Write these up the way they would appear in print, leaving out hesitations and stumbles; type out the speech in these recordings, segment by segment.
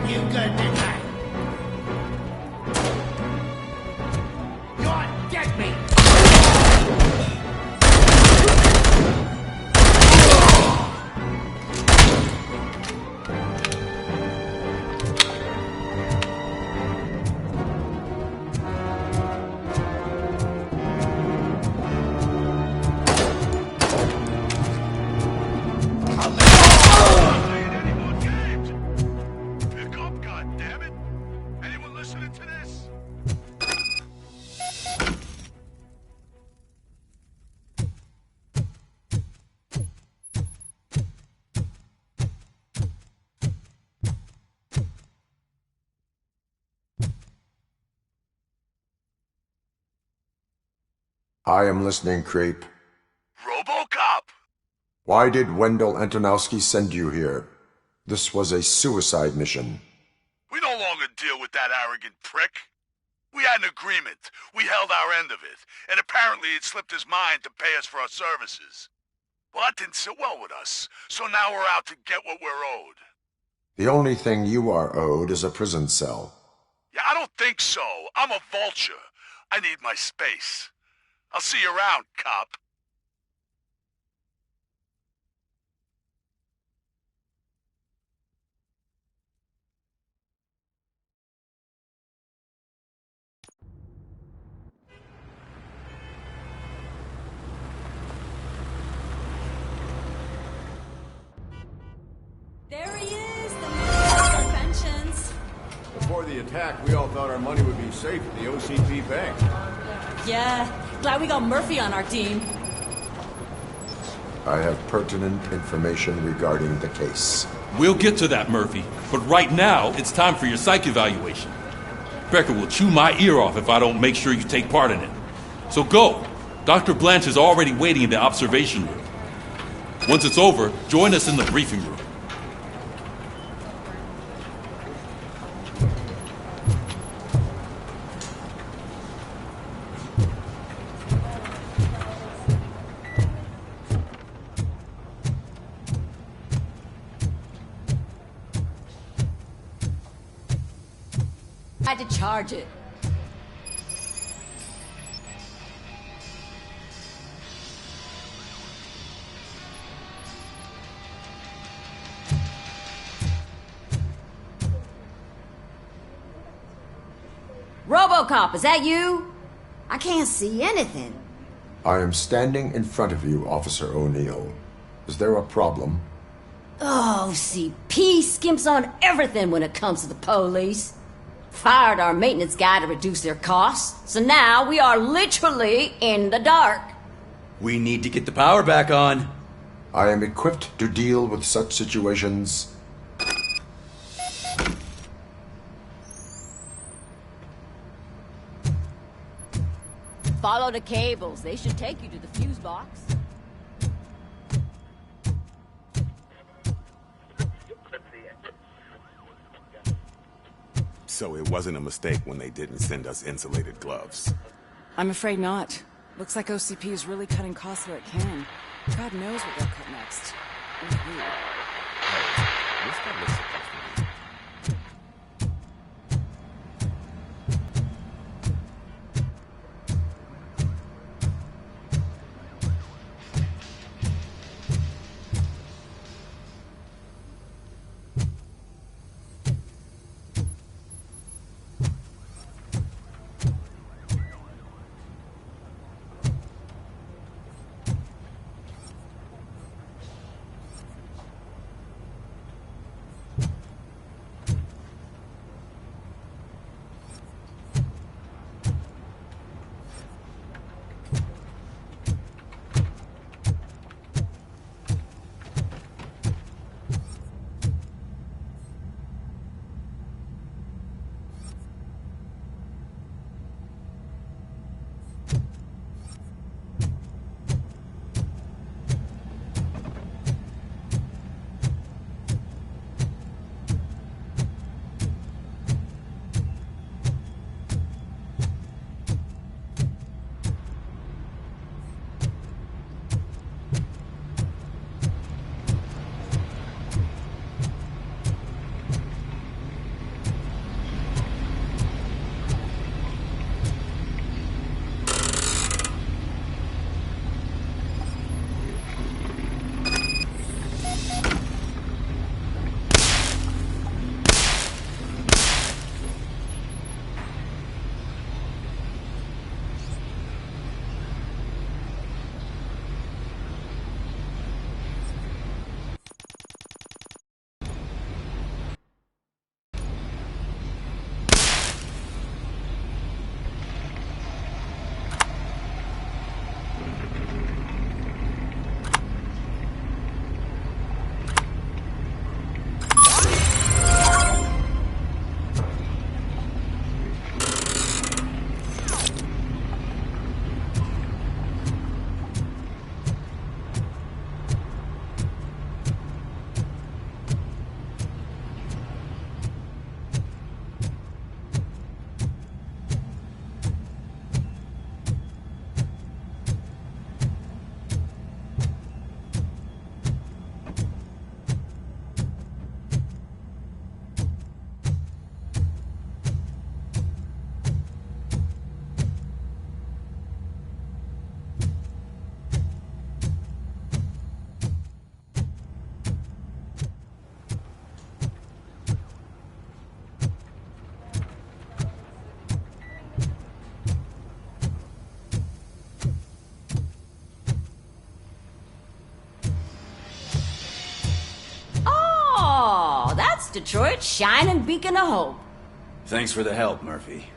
you good, didn't I? God, get me! I am listening, Creep. Robocop! Why did Wendell Antonowski send you here? This was a suicide mission. We no longer deal with that arrogant prick. We had an agreement. We held our end of it. And apparently it slipped his mind to pay us for our services. Well, that didn't sit well with us. So now we're out to get what we're owed. The only thing you are owed is a prison cell. Yeah, I don't think so. I'm a vulture. I need my space. I'll see you around, cop. There he is, the man of pensions. Before the attack, we all thought our money would be safe at the OCP bank. Yeah, glad we got Murphy on our team. I have pertinent information regarding the case. We'll get to that, Murphy. But right now, it's time for your psych evaluation. Becker will chew my ear off if I don't make sure you take part in it. So go. Dr. Blanche is already waiting in the observation room. Once it's over, join us in the briefing room. I had to charge it. Robocop, is that you? I can't see anything. I am standing in front of you, Officer O'Neill. Is there a problem? Oh, CP skimps on everything when it comes to the police. Fired our maintenance guy to reduce their costs, so now we are literally in the dark. We need to get the power back on. I am equipped to deal with such situations. Follow the cables. They should take you to the fuse box. So it wasn't a mistake when they didn't send us insulated gloves. I'm afraid not. Looks like OCP is really cutting costs where it can. God knows what they'll cut next. Or who. What's that list supposed to be? us, Detroit's shining beacon of hope. Thanks for the help, Murphy.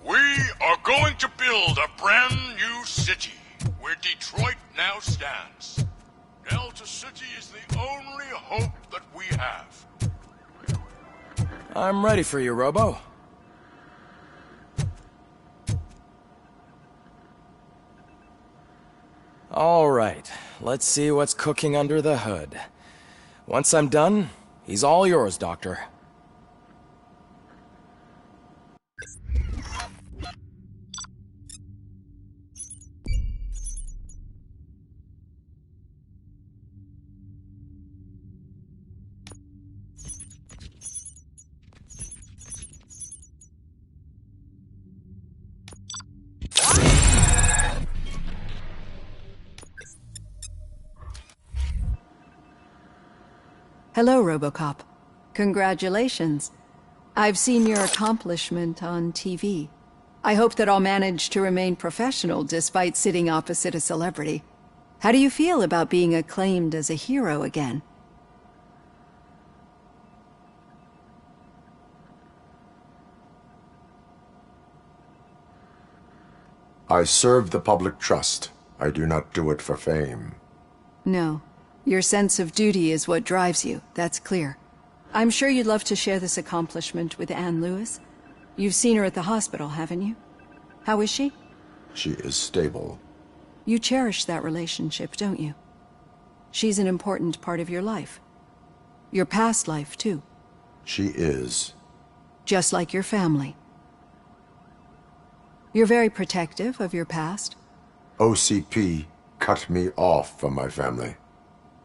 We are going to build a brand new city where Detroit now stands. Delta City is the only hope that we have. I'm ready for you, Robo. All right, let's see what's cooking under the hood. Once I'm done, he's all yours, Doctor. Hello, Robocop. Congratulations. I've seen your accomplishment on TV. I hope that I'll manage to remain professional despite sitting opposite a celebrity. How do you feel about being acclaimed as a hero again? I serve the public trust. I do not do it for fame. No. Your sense of duty is what drives you, that's clear. I'm sure you'd love to share this accomplishment with Anne Lewis. You've seen her at the hospital, haven't you? How is she? She is stable. You cherish that relationship, don't you? She's an important part of your life. Your past life, too. She is. Just like your family. You're very protective of your past. OCP cut me off from my family.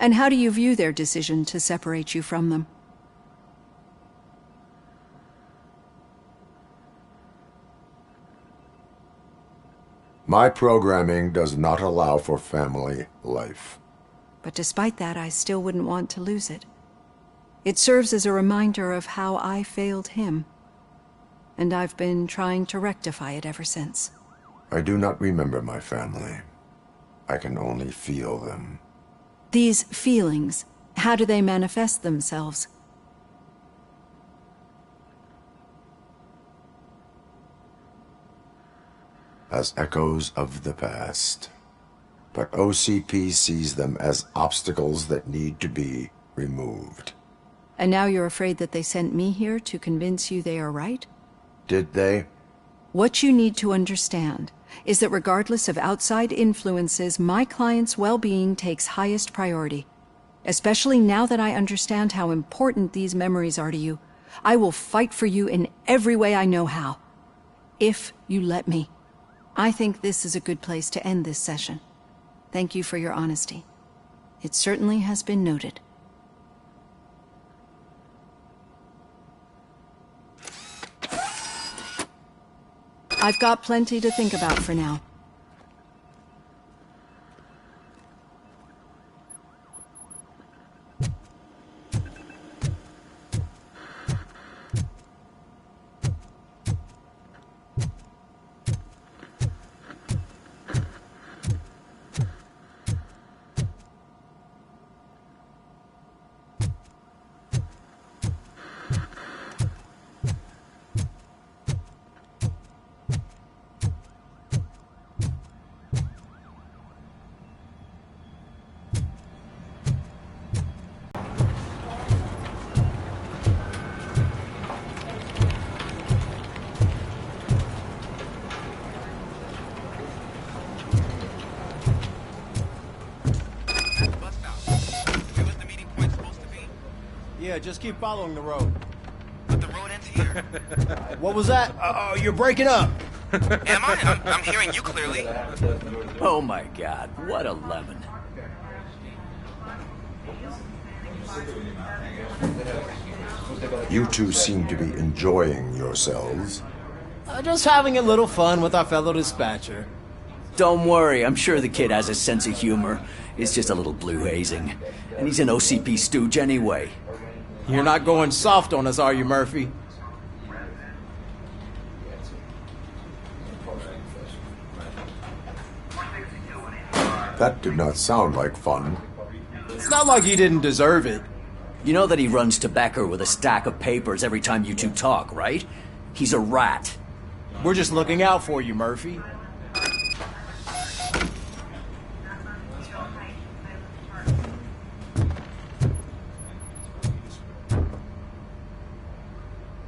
And how do you view their decision to separate you from them? My programming does not allow for family life. But despite that, I still wouldn't want to lose it. It serves as a reminder of how I failed him. And I've been trying to rectify it ever since. I do not remember my family. I can only feel them. These feelings, how do they manifest themselves? As echoes of the past. But OCP sees them as obstacles that need to be removed. And now you're afraid that they sent me here to convince you they are right? Did they? What you need to understand is that regardless of outside influences, my client's well-being takes highest priority. Especially now that I understand how important these memories are to you, I will fight for you in every way I know how. If you let me. I think this is a good place to end this session. Thank you for your honesty. It certainly has been noted. I've got plenty to think about for now. Yeah, just keep following the road. But the road ends here. What was that? Oh, you're breaking up. Am I? I'm hearing you clearly. Oh my god, what a lemon. You two seem to be enjoying yourselves. Just having a little fun with our fellow dispatcher. Don't worry, I'm sure the kid has a sense of humor. It's just a little blue hazing. And he's an OCP stooge anyway. You're not going soft on us, are you, Murphy? That did not sound like fun. It's not like you didn't deserve it. You know that he runs tobacco with a stack of papers every time you two talk, right? He's a rat. We're just looking out for you, Murphy.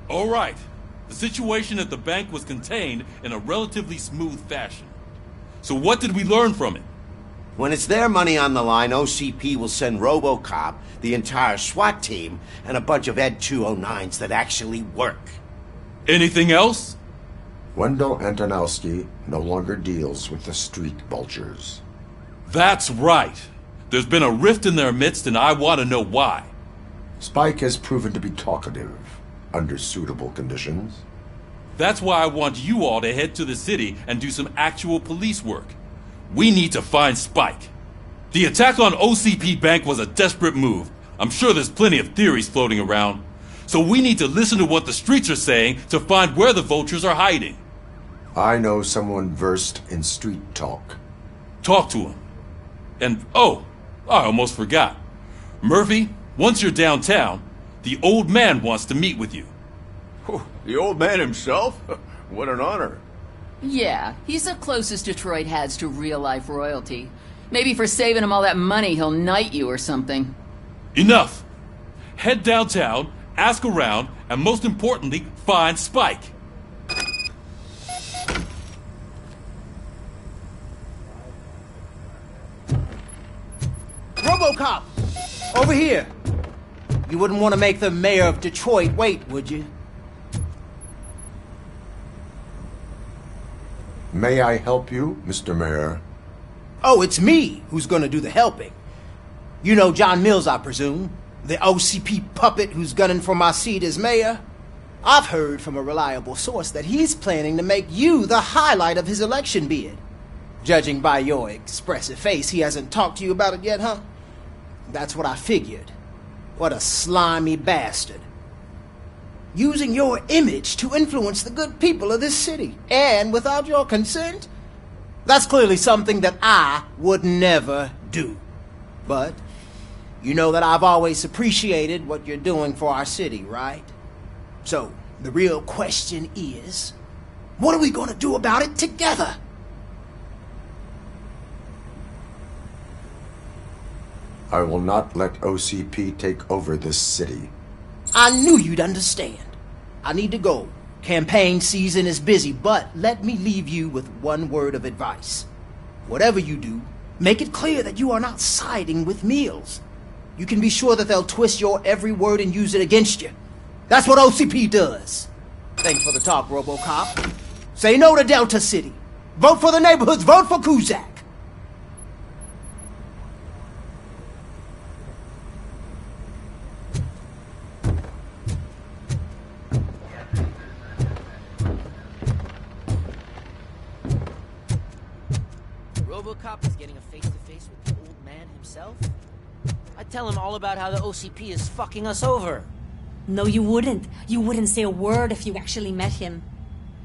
All right. The situation at the bank was contained in a relatively smooth fashion. So what did we learn from it? When it's their money on the line, OCP will send Robocop, the entire SWAT team, and a bunch of Ed 209s that actually work. Anything else? Wendell Antonowski no longer deals with the street vultures. That's right. There's been a rift in their midst, and I want to know why. Spike has proven to be talkative, under suitable conditions. That's why I want you all to head to the city and do some actual police work. We need to find Spike. The attack on OCP Bank was a desperate move. I'm sure there's plenty of theories floating around. So we need to listen to what the streets are saying to find where the vultures are hiding. I know someone versed in street talk. Talk to him. And, oh, I almost forgot. Murphy, once you're downtown, the old man wants to meet with you. Oh, the old man himself? What an honor. Yeah, he's the closest Detroit has to real-life royalty. Maybe for saving him all that money, he'll knight you or something. Enough! Head downtown, ask around, and most importantly, find Spike. Robocop! Over here! You wouldn't want to make the mayor of Detroit wait, would you? May I help you, Mr. Mayor? Oh, it's me who's gonna do the helping. You know John Mills, I presume? The OCP puppet who's gunning for my seat as mayor? I've heard from a reliable source that he's planning to make you the highlight of his election bid. Judging by your expressive face, he hasn't talked to you about it yet, huh? That's what I figured. What a slimy bastard. Using your image to influence the good people of this city, and without your consent? That's clearly something that I would never do. But you know that I've always appreciated what you're doing for our city, right? So, the real question is, what are we gonna do about it together? I will not let OCP take over this city. I knew you'd understand. I need to go. Campaign season is busy, but let me leave you with one word of advice. Whatever you do, make it clear that you are not siding with Mills. You can be sure that they'll twist your every word and use it against you. That's what OCP does. Thanks for the talk, Robocop. Say no to Delta City. Vote for the neighborhoods. Vote for Kuzak. Robocop is getting a face-to-face with the old man himself? I'd tell him all about how the OCP is fucking us over. No, you wouldn't. You wouldn't say a word if you actually met him.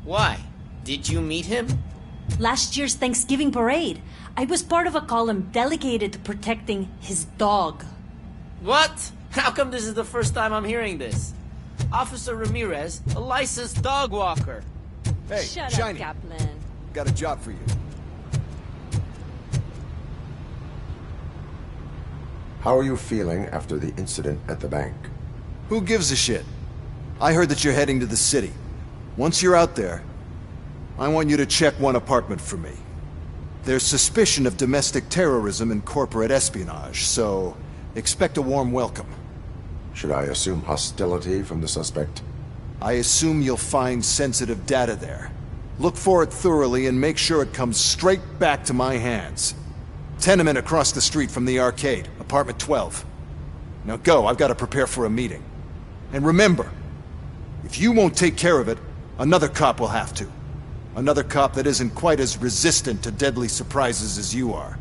Why? Did you meet him? Last year's Thanksgiving parade, I was part of a column delegated to protecting his dog. What? How come this is the first time I'm hearing this? Officer Ramirez, a licensed dog walker. Hey, Shut Shiny. up, Kaplan. Got a job for you. How are you feeling after the incident at the bank? Who gives a shit? I heard that you're heading to the city. Once you're out there, I want you to check one apartment for me. There's suspicion of domestic terrorism and corporate espionage, so expect a warm welcome. Should I assume hostility from the suspect? I assume you'll find sensitive data there. Look for it thoroughly and make sure it comes straight back to my hands. Tenement across the street from the arcade, apartment 12. Now go, I've got to prepare for a meeting. And remember, if you won't take care of it, another cop will have to. Another cop that isn't quite as resistant to deadly surprises as you are.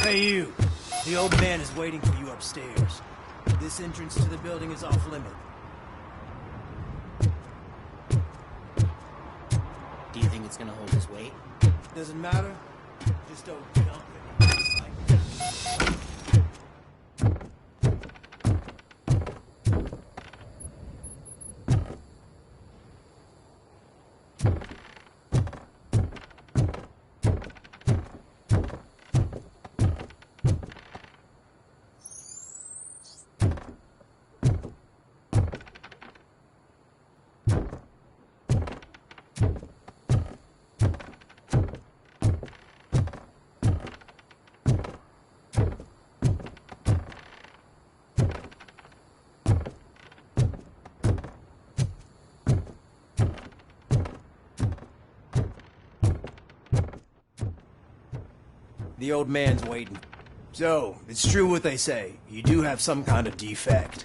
Hey, you. The old man is waiting for you upstairs. This entrance to the building is off limit. Do you think it's gonna hold his weight? Doesn't matter. Just don't dump it. The old man's waiting. So, it's true what they say. You do have some kind of defect.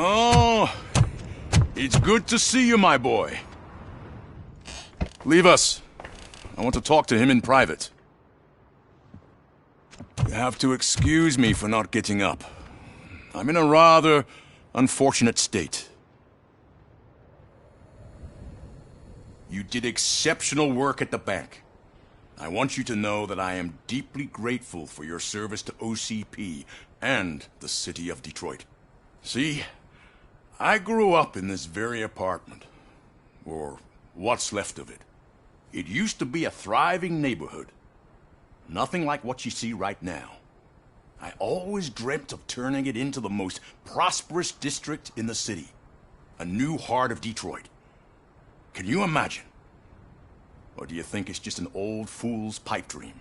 Oh, it's good to see you, my boy. Leave us. I want to talk to him in private. You have to excuse me for not getting up. I'm in a rather unfortunate state. You did exceptional work at the bank. I want you to know that I am deeply grateful for your service to OCP and the city of Detroit. See, I grew up in this very apartment, or what's left of it. It used to be a thriving neighborhood. Nothing like what you see right now. I always dreamt of turning it into the most prosperous district in the city. A new heart of Detroit. Can you imagine? Or do you think it's just an old fool's pipe dream?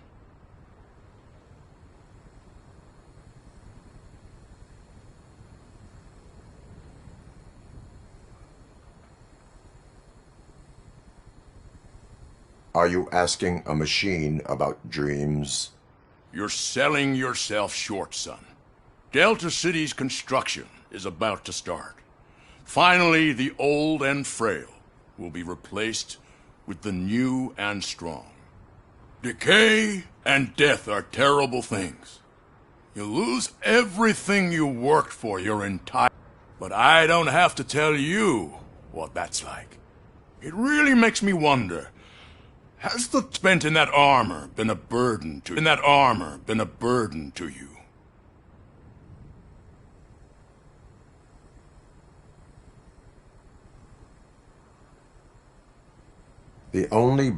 Are you asking a machine about dreams? You're selling yourself short, son. Delta City's construction is about to start. Finally, the old and frail will be replaced with the new and strong. Decay and death are terrible things. You lose everything you worked for your entire... But I don't have to tell you what that's like. It really makes me wonder, has the spent in that armor been a burden to you? The only